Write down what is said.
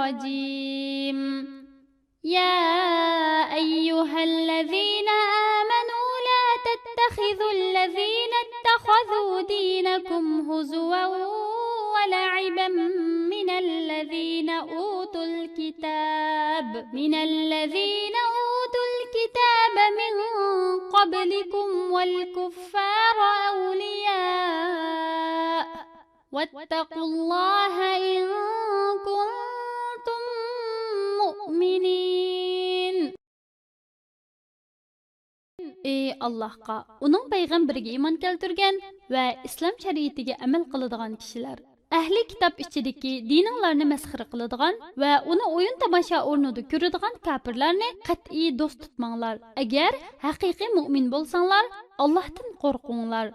الرجيم يا أيها الذين آمنوا لا تتخذوا الذين اتخذوا دينكم هزوا ولعبا من الذين أوتوا الكتاب من قبلكم والكفار أولياء واتقوا الله إن كنتم مؤمنين. Ey Allahqa, onun payg'ambariga iymon keltirgan va islom shariatiga amal qiladigan kishilar, ahli kitob ichidagi dininglarni masxara qiladigan va uni o'yin tomosha o'rnida ko'radigan kafirlarni qat'iy do'st tutmanglar. Agar haqiqiy mu'min bo'lsanglar, Allohdan qo'rqinglar.